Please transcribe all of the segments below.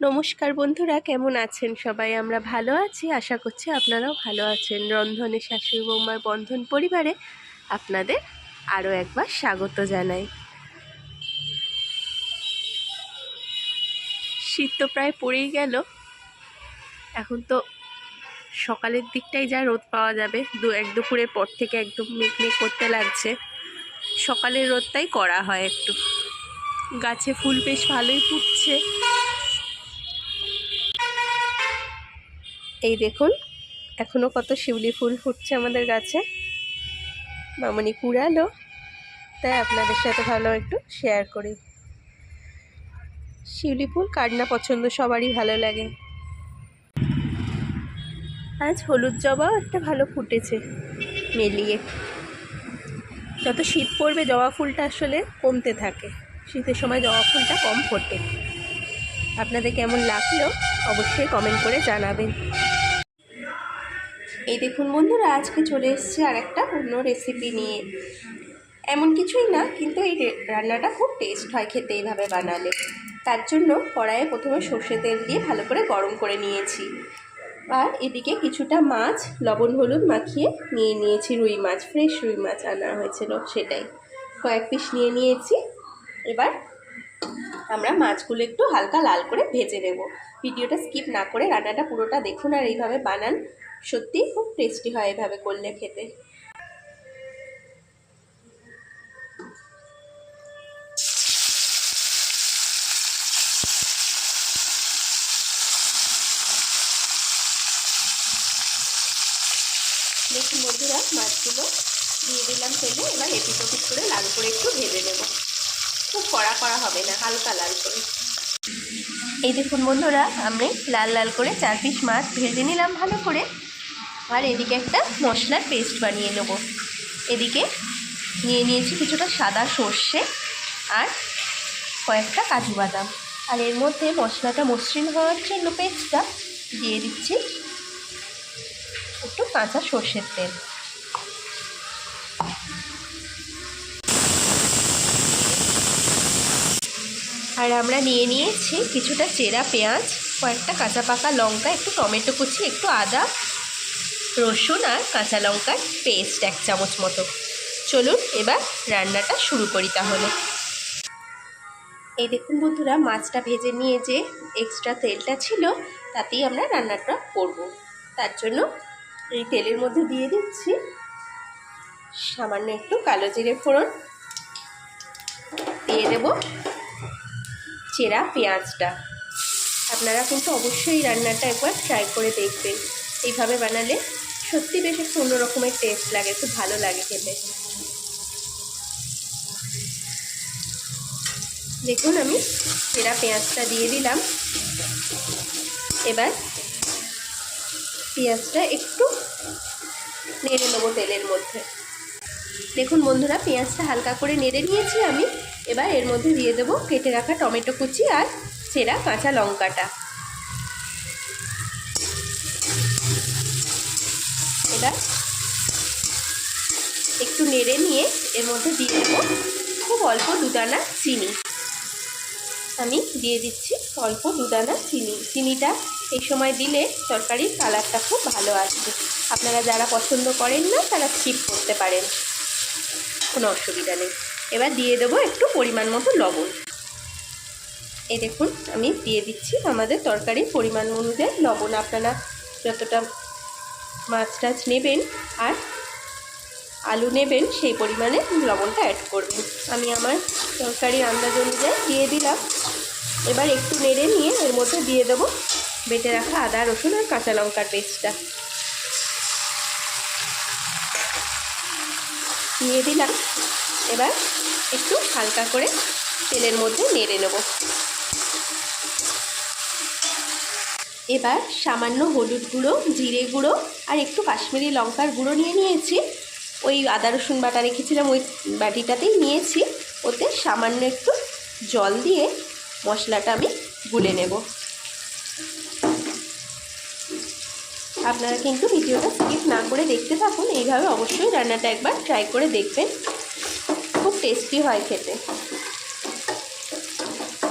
নমস্কার বন্ধুরা, কেমন আছেন সবাই? আমরা ভালো আছি, আশা করছি আপনারাও ভালো আছেন। রন্ধনে শাশুড়ি বৌমার বন্ধন পরিবারে আপনাদের আরও একবার স্বাগত জানাই। শীত তো প্রায় পড়েই গেল। এখন তো সকালের দিকটাই যা রোদ পাওয়া যাবে, দুপুরের পর থেকে একদম মেঘমেঘ করতে লাগছে। সকালের রোদটাই করা হয় একটু। গাছে ফুল বেশ ভালোই ফুটছে। এই দেখুন, এখনো কত শিউলি ফুল ফুটছে আমাদের গাছে। মামনি কুড়ালো, তাই আপনাদের সাথে ভালো একটু শেয়ার করি। শিউলি ফুল কার না পছন্দ, সবারই ভালো লাগে। আজ হলুদ জবাও একটা ভালো ফুটেছে মেলিয়ে। যত শীত পড়বে জবা ফুলটা আসলে কমতে থাকে, শীতের সময় জবা ফুলটা কম ফোটে। আপনাদের কেমন লাগলো অবশ্যই কমেন্ট করে জানাবেন। এই দেখুন বন্ধুরা, আজকে চলে এসেছি আর একটা অন্য রেসিপি নিয়ে। এমন কিছুই না, কিন্তু এই রান্নাটা খুব টেস্ট হয় খেতে এইভাবে বানালে। তার জন্য কড়াইয়ে প্রথমে সর্ষে তেল দিয়ে ভালো করে গরম করে নিয়েছি। আর এদিকে কিছুটা মাছ লবণ হলুদ মাখিয়ে নিয়ে নিয়েছি। রুই মাছ, ফ্রেশ রুই মাছ আনা হয়েছিল, সেটাই কয়েক পিস নিয়ে নিয়েছি। এবার আমরা মাছগুলো একটু হালকা লাল করে ভেজে নেব। ভিডিওটা স্কিপ না করে রান্নাটা পুরোটা দেখুন আর এইভাবে বানান, সত্যিই খুব টেস্টি হয় এভাবে করলে খেতে। দেখুন বন্ধুরা, মাছগুলো দিয়ে দিলাম তেলে। এবার এপিট ওপিট করে লাল করে একটু ভেজে নেব। খুব কড়া করা হবে না, হালকা লাল করে। এই দেখুন বন্ধুরা, আমি লাল লাল করে 4 পিস মাছ ভেজে নিলাম ভালো করে। আর এদিকে একটা মশলার পেস্ট বানিয়ে নেব। এদিকে নিয়ে নিয়েছি কিছুটা সাদা সর্ষে আর কয়েকটা কাজু বাদাম। আর এর মধ্যে মশলাটা মসৃণ হওয়ার জন্য পেস্টটা দিয়ে দিচ্ছি একটু কাঁচা সর্ষের তেল। আর আমরা নিয়ে নিয়েছি কিছুটা চেরা পেঁয়াজ, কয়েকটা কাঁচা পাকা লঙ্কা, একটু টমেটো কুচি, একটু আদা রসুন আর কাঁচা লঙ্কার পেস্ট 1 চামচ মতো। চলুন এবার রান্নাটা শুরু করি তাহলে। এই দেখুন বন্ধুরা, মাছটা ভেজে নিয়ে যে এক্সট্রা তেলটা ছিল তাতেই আমরা রান্নাটা করব। তার জন্য এই তেলের মধ্যে দিয়ে দিচ্ছি সামান্য একটু কালো জিরে ফোড়ন, দিয়ে দেব চেরা পেঁয়াজটা। আপনারা কিন্তু অবশ্যই রান্নাটা একবার ট্রাই করে দেখবেন। এইভাবে বানালে সত্যি বেশ একটু অন্য রকমের টেস্ট লাগে, খুব ভালো লাগে খেতে। দেখুন আমি চেরা পেঁয়াজটা দিয়ে দিলাম। এবার পেঁয়াজটা একটু নেড়ে নেবো তেলের মধ্যে। দেখুন বন্ধুরা, পেঁয়াজটা হালকা করে নেড়ে নিয়েছি আমি। এবার এর মধ্যে দিয়ে দেবো কেটে রাখা টমেটো কুচি আর চেরা কাঁচা লঙ্কাটা। এবার একটু নেড়ে নিয়ে এর মধ্যে দিয়ে দেবো খুব অল্প 2 দানা চিনি। আমি দিয়ে দিচ্ছি অল্প 2 দানা চিনি। চিনিটা এই সময় দিলে তরকারির কালারটা খুব ভালো আসবে। আপনারা যারা পছন্দ করেন না তারা স্কিপ করতে পারেন, কোনো অসুবিধা নেই। এবার দিয়ে দেবো একটু পরিমাণ মতো লবণ। এই দেখুন আমি দিয়ে দিচ্ছি আমাদের তরকারির পরিমাণ অনুযায়ী লবণ। আপনারা যতটা মাছ টাছ নেবেন আর আলু নেবেন সেই পরিমাণে লবণটা অ্যাড করবেন। আমি আমার তরকারির আন্দাজ অনুযায়ী দিয়ে দিলাম। এবার একটু নেড়ে নিয়ে এর মধ্যে দিয়ে দেবো বেটে রাখা আদা রসুন আর কাঁচা লঙ্কার পেস্টটা দিয়ে দিলাম। এবার একটু হালকা করে তেলের মধ্যে নেড়ে নেব। এবার সামান্য হলুদ গুঁড়ো, জিরে গুঁড়ো আর একটু কাশ্মীরি লঙ্কার গুঁড়ো নিয়ে নিয়েছি। ওই আদা রসুন বাটা রেখেছিলাম ওই বাটিটাতেই নিয়েছি। ওতে সামান্য একটু জল দিয়ে মশলাটা আমি গুলে নেব। আপনারা কিন্তু ভিডিওটা স্কিপ না করে দেখতে থাকুন। এইভাবে অবশ্যই রান্নাটা একবার ট্রাই করে দেখবেন, খুব টেস্টি হয় খেতে।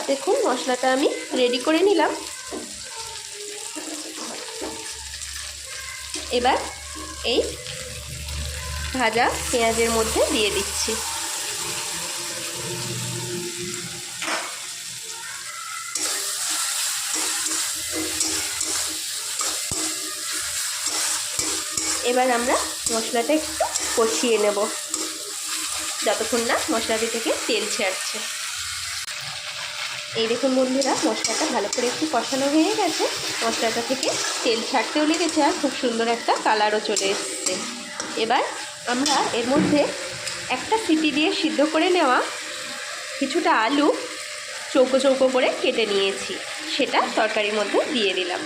দেখুন মশলাটা আমি রেডি করে নিলাম। এবার এই ভাজা পেঁয়াজের মধ্যে দিয়ে দিচ্ছি। এবার আমরা মশলাটা একটু কষিয়ে নেব যতক্ষণ না মশলাটি থেকে তেল ছাড়ছে। এই দেখুন বন্ধুরা, মশলাটা ভালো করে একটু কষানো হয়ে গেছে, মশলাটা থেকে তেল ছাড়তেও লেগেছে আর খুব সুন্দর একটা কালারও চলে এসেছে। এবার আমরা এর মধ্যে একটা সিটি দিয়ে সিদ্ধ করে নেওয়া কিছুটা আলু চৌকো চৌকো করে কেটে নিয়েছি, সেটা তরকারির মধ্যে দিয়ে দিলাম।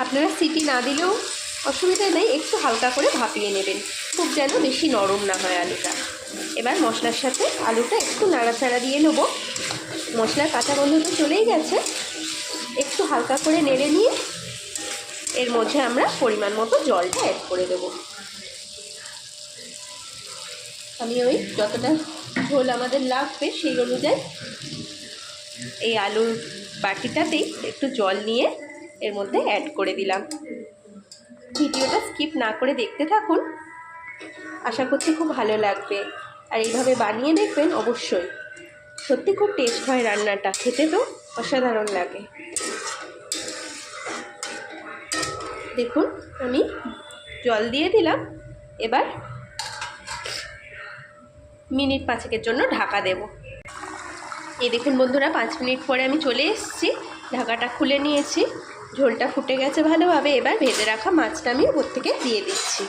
আপনারা সিটি না দিলেও অসুবিধা নেই, একটু হালকা করে ভাপিয়ে নেবেন, খুব যেন বেশি নরম না হয় আলুটা। এবার মশলার সাথে আলুটা একটু নাড়াচাড়া দিয়ে নেব। মশলার কাঁচা গন্ধ তো চলেই গেছে, একটু হালকা করে নেড়ে নিয়ে এর মধ্যে আমরা পরিমাণ মতো জলটা অ্যাড করে দেব। আমি ওই যতটা ঝোল আমাদের লাগবে সেই অনুযায়ী এই আলুর বাটিটাতেই একটু জল নিয়ে এর মধ্যে অ্যাড করে দিলাম। ভিডিওটা স্কিপ না করে দেখতে থাকুন, আশা করছি খুব ভালো লাগবে। আর এইভাবে বানিয়ে দেখবেন অবশ্যই, সত্যি খুব টেস্ট হয় রান্নাটা, খেতে তো অসাধারণ লাগে। দেখুন আমি জল দিয়ে দিলাম, এবার মিনিট 5 জন্য ঢাকা দেব। এই দেখুন বন্ধুরা, 5 মিনিট পরে আমি চলে এসেছি, ঢাকাটা খুলে নিয়েছি, ঝোলটা ফুটে গেছে ভালোভাবে। এবার ভেজে রাখা মাছটা আমি উপর থেকে দিয়ে দিচ্ছি।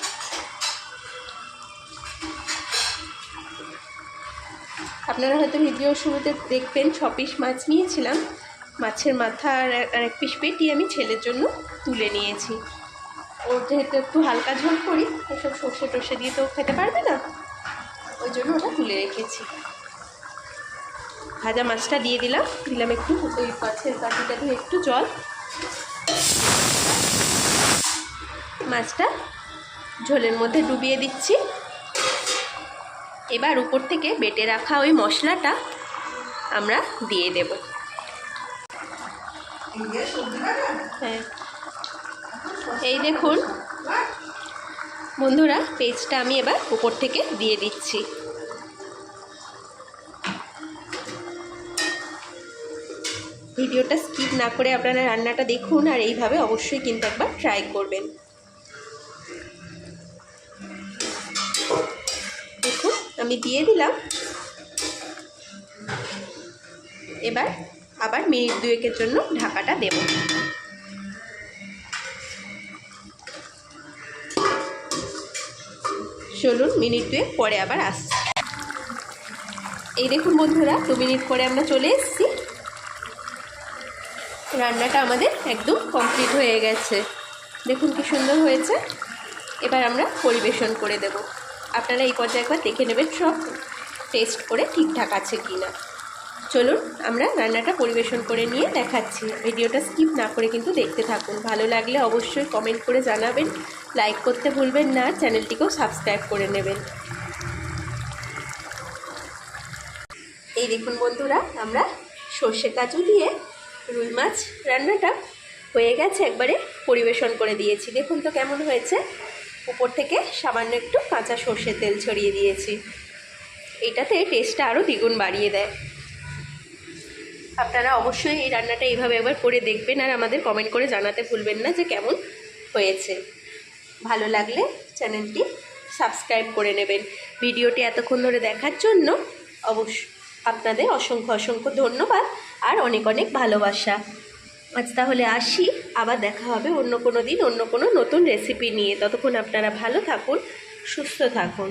আপনারা হয়তো ভিডিওর শুরুতে দেখবেন 6 পিস মাছ নিয়েছিলাম, মাছের মাথা আর 1 পিস পেটি আমি ছেলের জন্য তুলে নিয়েছি। ওর যেহেতু একটু হালকা ঝোল করি, এসব সর্ষে টর্ষে দিয়ে তো খেতে পারবে না, ওই জন্য ওটা তুলে রেখেছি। ভাজা মাছটা দিয়ে দিলাম একটু ওই মাছের বাটিটা দিয়ে একটু জল, মাছটা ঝোলের মধ্যে ডুবিয়ে দিচ্ছি। এবার উপর থেকে বেটে রাখা ওই মশলাটা আমরা দিয়ে দেব। হ্যাঁ, এই দেখুন বন্ধুরা, পেস্টটা আমি এবার উপর থেকে দিয়ে দিচ্ছি। ভিডিওটা স্কিপ না করে আপনারা রান্নাটা দেখুন, আর এইভাবে অবশ্যই কিন্তু একবার ট্রাই করবেন। দেখুন আমি দিয়ে দিলাম, এবার আবার মিনিট 2 জন্য ঢাকাটা দেব। চলুন মিনিট 2 পরে আবার আসছি। এই দেখুন বন্ধুরা, 2 মিনিট পরে আমরা চলে এসেছি, রান্নাটা আমাদের একদম কমপ্লিট হয়ে গেছে। দেখুন কি সুন্দর হয়েছে। এবার আমরা পরিবেশন করে দেব। আপনারা এই পর্যায়ে একবার দেখে নেবেন সব টেস্ট করে ঠিকঠাক আছে কি না। চলুন আমরা রান্নাটা পরিবেশন করে নিয়ে দেখাচ্ছি। ভিডিওটা স্কিপ না করে কিন্তু দেখতে থাকুন। ভালো লাগলে অবশ্যই কমেন্ট করে জানাবেন, লাইক করতে ভুলবেন না, চ্যানেলটিকেও সাবস্ক্রাইব করে নেবেন। এই দেখুন বন্ধুরা, আমরা সর্ষে কাজু দিয়ে রুই মাছ রান্নাটা হয়ে গেছে, একবারে পরিবেশন করে দিয়েছি। দেখুন তো কেমন হয়েছে, উপর থেকে সামান্য একটু কাঁচা সর্ষের তেল ছড়িয়ে দিয়েছি, এইটাতে টেস্টটা আরও দ্বিগুণ বাড়িয়ে দেয়। আপনারা অবশ্যই এই রান্নাটা এইভাবে একবার করে দেখবেন, আর আমাদের কমেন্ট করে জানাতে ভুলবেন না যে কেমন হয়েছে। ভালো লাগলে চ্যানেলটি সাবস্ক্রাইব করে নেবেন। ভিডিওটি এতক্ষণ ধরে দেখার জন্য অবশ্যই আপনাদের অসংখ্য অসংখ্য ধন্যবাদ আর অনেক অনেক ভালোবাসা। আজ তাহলে আসি, আবার দেখা হবে অন্য কোনো দিন অন্য কোনো নতুন রেসিপি নিয়ে। ততক্ষণ আপনারা ভালো থাকুন, সুস্থ থাকুন।